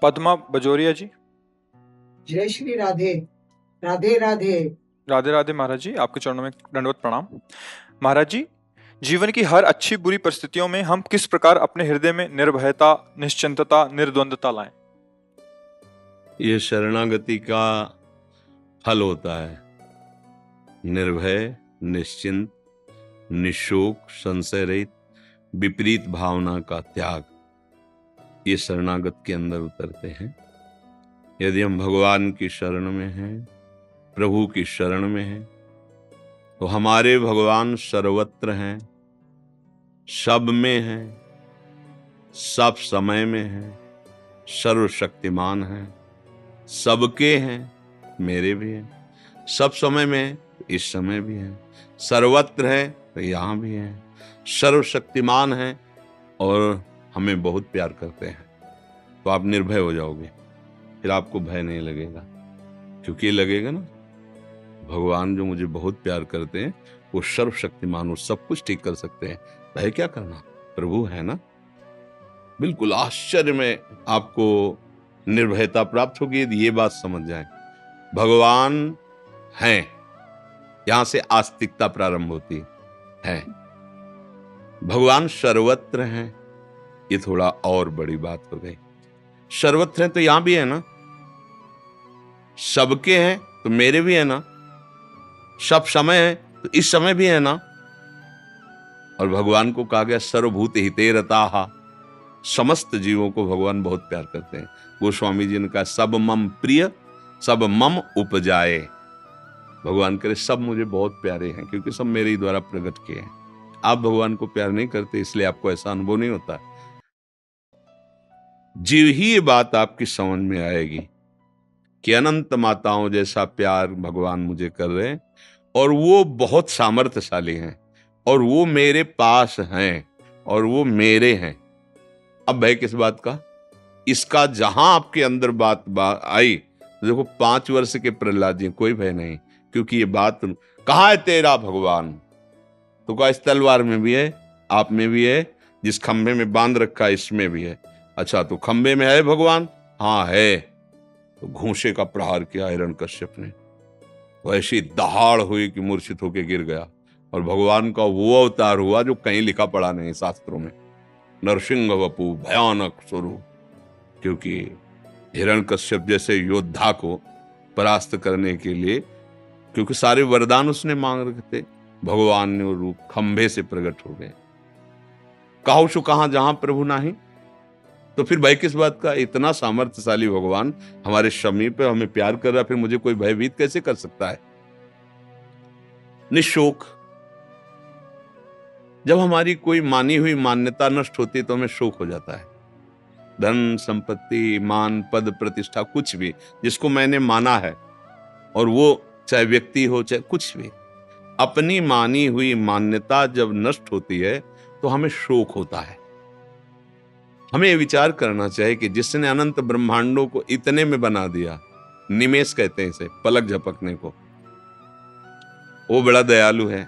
पद्मा बजोरिया जी। जय श्री राधे। राधे राधे। राधे राधे महाराज जी, आपके चरणों में दंडवत प्रणाम। महाराज जी, जीवन की हर अच्छी बुरी परिस्थितियों में हम किस प्रकार अपने हृदय में निर्भयता, निश्चिंतता, निर्द्वंदता लाएं? ये शरणागति का फल होता है। निर्भय, निश्चिंत, निशोक, संशय रहित, विपरीत भावना का त्याग, ये शरणागत के अंदर उतरते हैं। यदि हम भगवान की शरण में हैं, प्रभु की शरण में हैं, तो हमारे भगवान सर्वत्र हैं, सब में हैं, सब समय में हैं, सर्वशक्तिमान हैं, सबके हैं, मेरे भी हैं, सब समय में हैं, इस समय भी हैं, सर्वत्र हैं तो यहाँ भी हैं, सर्वशक्तिमान हैं और हमें बहुत प्यार करते हैं। तो आप निर्भय हो जाओगे, फिर आपको भय नहीं लगेगा, क्योंकि ये लगेगा ना भगवान जो मुझे बहुत प्यार करते हैं वो सर्वशक्तिमान, वो सब कुछ ठीक कर सकते हैं, भय क्या करना, प्रभु है ना। बिल्कुल आश्चर्य में आपको निर्भयता प्राप्त होगी यदि ये बात समझ जाए, भगवान हैं। यहां से आस्तिकता प्रारंभ होती है। भगवान सर्वत्र हैं, ये थोड़ा और बड़ी बात हो गई। सर्वत्र हैं तो यहां भी है ना, सबके हैं तो मेरे भी है ना, सब समय है तो इस समय भी है ना। और भगवान को कहा गया सर्वभूत हिते रताहा, समस्त जीवों को भगवान बहुत प्यार करते हैं। गोस्वामी जी ने कहा सब मम प्रिय सब मम उपजाए, भगवान करे सब मुझे बहुत प्यारे हैं क्योंकि सब मेरे ही द्वारा प्रकट किए हैं। आप भगवान को प्यार नहीं करते इसलिए आपको ऐसा अनुभव नहीं होता। जीव ही ये बात आपकी समझ में आएगी कि अनंत माताओं जैसा प्यार भगवान मुझे कर रहे हैं और वो बहुत सामर्थ्यशाली हैं और वो मेरे पास हैं और वो मेरे हैं। अब भय किस बात का, इसका जहां आपके अंदर बात आई, देखो 5 वर्ष के प्रहलाद जी कोई भय नहीं, क्योंकि ये बात कहाँ है तेरा भगवान, तो कहा इस तलवार में भी है, आप में भी है, जिस खंभे में बांध रखा है इसमें भी है। अच्छा तो खंभे में है भगवान, हाँ है। तो घूंसे का प्रहार किया हिरण्यकश्यप ने, तो ऐसी दहाड़ हुई कि मूर्छित होकर गिर गया। और भगवान का वो अवतार हुआ जो कहीं लिखा पड़ा नहीं शास्त्रों में, नरसिंह वपु भयानक स्वरूप, क्योंकि हिरण्यकश्यप जैसे योद्धा को परास्त करने के लिए, क्योंकि सारे वरदान उसने मांग रखे थे, भगवान ने वो रूप खंभे से प्रकट हो गए। कहो सु कहां जहां प्रभु नाही, तो फिर भय किस बात का, इतना सामर्थ्यशाली भगवान हमारे समीप है, हमें प्यार कर रहा है, फिर मुझे कोई भयभीत कैसे कर सकता है। निशोक, जब हमारी कोई मानी हुई मान्यता नष्ट होती है तो हमें शोक हो जाता है। धन संपत्ति मान पद प्रतिष्ठा कुछ भी जिसको मैंने माना है, और वो चाहे व्यक्ति हो चाहे कुछ भी, अपनी मानी हुई मान्यता जब नष्ट होती है तो हमें शोक होता है। हमें विचार करना चाहिए कि जिसने अनंत ब्रह्मांडों को इतने में बना दिया, निमेष कहते हैं इसे, पलक झपकने को, वो बड़ा दयालु है।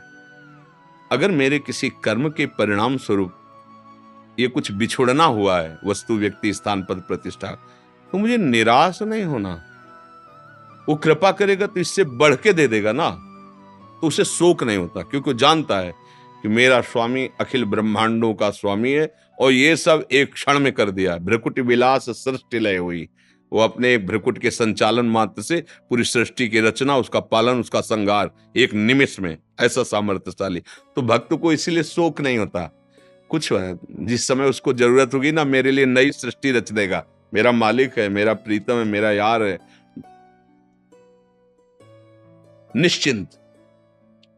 अगर मेरे किसी कर्म के परिणाम स्वरूप ये कुछ बिछुड़ना हुआ है, वस्तु व्यक्ति स्थान पद प्रतिष्ठा, तो मुझे निराश नहीं होना। वो कृपा करेगा तो इससे बढ़ के दे देगा ना, तो उसे शोक नहीं होता, क्योंकि जानता है कि मेरा स्वामी अखिल ब्रह्मांडों का स्वामी है और ये सब एक क्षण में कर दिया। भ्रकुट विलास सृष्टि लय हुई, वो अपने भ्रकुट के संचालन मात्र से पूरी सृष्टि की रचना, उसका पालन, उसका संहार एक निमिष में, ऐसा सामर्थ्यशाली। तो भक्त को इसीलिए शोक नहीं होता। कुछ जिस समय उसको जरूरत होगी ना, मेरे लिए नई सृष्टि रच देगा, मेरा मालिक है, मेरा प्रीतम है, मेरा यार है। निश्चिंत,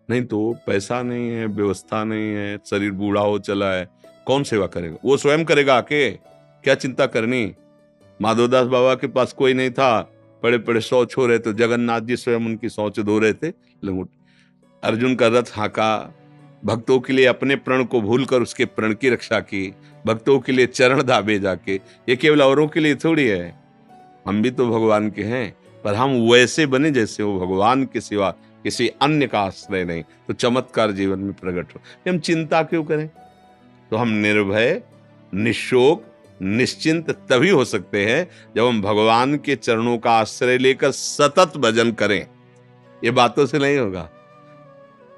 नहीं तो पैसा नहीं है, व्यवस्था नहीं है, शरीर बूढ़ा हो चला है, कौन सेवा करेगा, वो स्वयं करेगा आके, क्या चिंता करनी। माधवदास बाबा के पास कोई नहीं था, बड़े बड़े शौच हो रहे थे, जगन्नाथ जी स्वयं उनकी शौच धो रहे थे। लंगोट अर्जुन का रथ हाँका, भक्तों के लिए अपने प्रण को भूलकर उसके प्रण की रक्षा की, भक्तों के लिए चरण दाबे जाके। ये केवल औरों के लिए थोड़ी है, हम भी तो भगवान के हैं, पर हम वैसे बने जैसे वो भगवान के सिवा किसी अन्य का आश्रय नहीं, तो चमत्कार जीवन में प्रकट हो। हम चिंता क्यों करें, तो हम निर्भय, निशोक, निश्चिंत तभी हो सकते हैं जब हम भगवान के चरणों का आश्रय लेकर सतत भजन करें। ये बातों से नहीं होगा।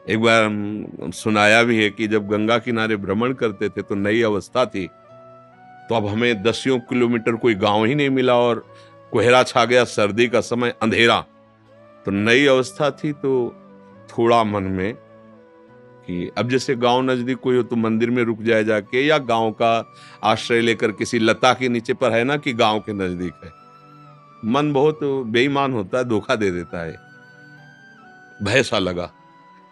एक बार सुनाया भी है कि जब गंगा किनारे भ्रमण करते थे तो नई अवस्था थी, तो अब हमें 10 किलोमीटर कोई गांव ही नहीं मिला और कोहरा छा गया, सर्दी का समय, अंधेरा। तो नई अवस्था थी तो थोड़ा मन में कि अब जैसे गांव नजदीक कोई हो तो मंदिर में रुक जाए जाके, या गांव का आश्रय लेकर किसी लता के नीचे, पर है ना कि गांव के नजदीक है। मन बहुत बेईमान होता है, धोखा दे देता है। भय सा लगा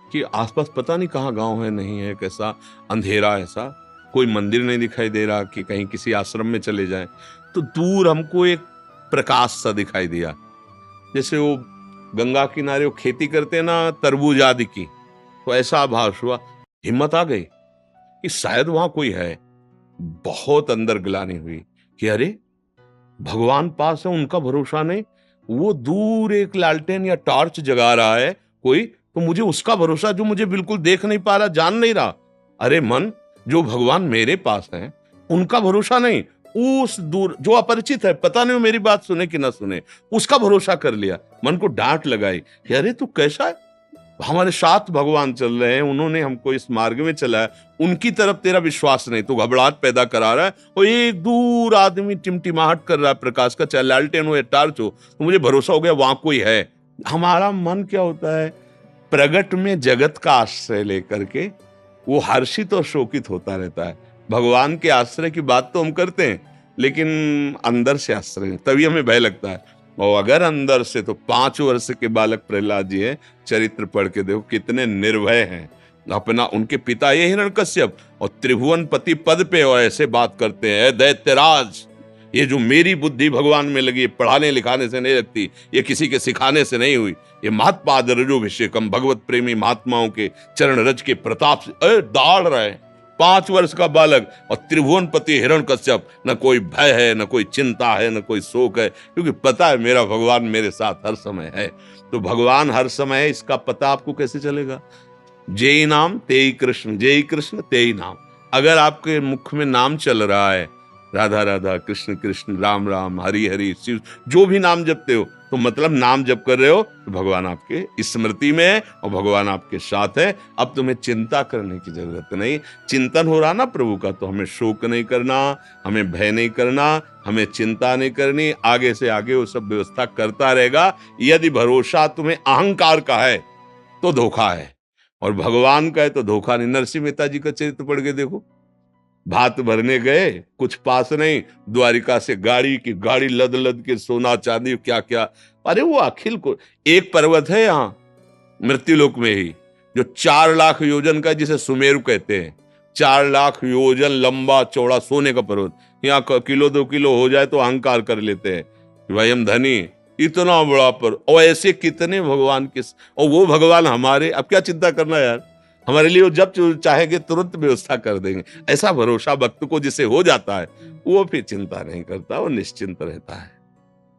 कि आसपास पता नहीं कहाँ गांव है, नहीं है, कैसा अंधेरा, ऐसा कोई मंदिर नहीं दिखाई दे रहा कि कहीं किसी आश्रम में चले जाएं। तो दूर हमको एक प्रकाश सा दिखाई दिया, जैसे वो गंगा किनारे वो खेती करते हैं ना तरबूज आदि की, तो ऐसा आभास हुआ। हिम्मत आ गई कि शायद वहां कोई है। बहुत अंदर ग्लानि हुई कि अरे भगवान पास है, उनका भरोसा नहीं। वो दूर एक लालटेन या टॉर्च जगा रहा है कोई, तो मुझे उसका भरोसा जो मुझे बिल्कुल देख नहीं पा रहा, जान नहीं रहा। अरे मन, जो भगवान मेरे पास है उनका भरोसा नहीं, उस दूर जो अपरिचित है, पता नहीं वो मेरी बात सुने कि ना सुने, उसका भरोसा कर लिया। मन को डांट लगाई कि अरे तू कैसा है, हमारे साथ भगवान चल रहे हैं, उन्होंने हमको इस मार्ग में चलाया, उनकी तरफ तेरा विश्वास नहीं, तो घबराहट पैदा करा रहा है। और एक दूर आदमी टिमटिमाहट कर रहा है प्रकाश का, चाहे लालटेन हो या टार्च हो, तो मुझे भरोसा हो गया वहां कोई है। हमारा मन क्या होता है, प्रगट में जगत का आश्रय लेकर के वो हर्षित और शोकित होता रहता है। भगवान के आश्रय की बात तो हम करते हैं, लेकिन अंदर से आश्रय, तभी हमें भय लगता है। और अगर अंदर से, तो 5 वर्ष के बालक प्रहलाद जी हैं, चरित्र पढ़ के देखो कितने निर्भय हैं। अपना, उनके पिता ये हिरण्यकश्यप और त्रिभुवन पति पद पे, और ऐसे बात करते हैं, दैत्यराज, ये जो मेरी बुद्धि भगवान में लगी, पढ़ाने लिखाने से नहीं लगती, ये किसी के सिखाने से नहीं हुई, ये महात्पाद रजोभिषेकम, भगवत प्रेमी महात्माओं के चरण रज के प्रताप से दाड़ रहे। 5 वर्ष का बालक और त्रिभुवनपति हिरण्यकश्यप, न कोई भय है, न कोई चिंता है, न कोई शोक है, क्योंकि पता है मेरा भगवान मेरे साथ हर समय है। तो भगवान हर समय है, इसका पता आपको कैसे चलेगा? जेई नाम तेई कृष्ण, जेई कृष्ण तेई नाम। अगर आपके मुख में नाम चल रहा है, राधा राधा, कृष्ण कृष्ण, राम राम, हरि हरि, शिव, जो भी नाम जपते हो, तो मतलब नाम जप कर रहे हो तो भगवान आपके स्मृति में है और भगवान आपके साथ है। अब तुम्हें चिंता करने की जरूरत नहीं। चिंतन हो रहा ना प्रभु का, तो हमें शोक नहीं करना, हमें भय नहीं करना, हमें चिंता नहीं करनी। आगे से आगे वो सब व्यवस्था करता रहेगा। यदि भरोसा तुम्हें अहंकार का है तो धोखा है, और भगवान का है तो धोखा नहीं। नरसिंह मेहता जी का चरित्र पढ़ के देखो, भात भरने गए, कुछ पास नहीं, द्वारिका से गाड़ी की गाड़ी लद लद के सोना चांदी क्या क्या। अरे वो अखिल को, एक पर्वत है यहाँ मृत्युलोक में ही जो 4 लाख योजन का, जिसे सुमेरु कहते हैं, 4 लाख योजन लंबा चौड़ा सोने का पर्वत। यहाँ किलो 2 किलो हो जाए तो अहंकार कर लेते हैं कि भाई हम धनी, इतना बड़ा पर। और ऐसे कितने भगवान के, और वो भगवान हमारे, अब क्या चिंता करना यार, हमारे लिए वो जब चाहेंगे तुरंत व्यवस्था कर देंगे। ऐसा भरोसा भक्त को जिसे हो जाता है, वो फिर चिंता नहीं करता, वो निश्चिंत रहता है।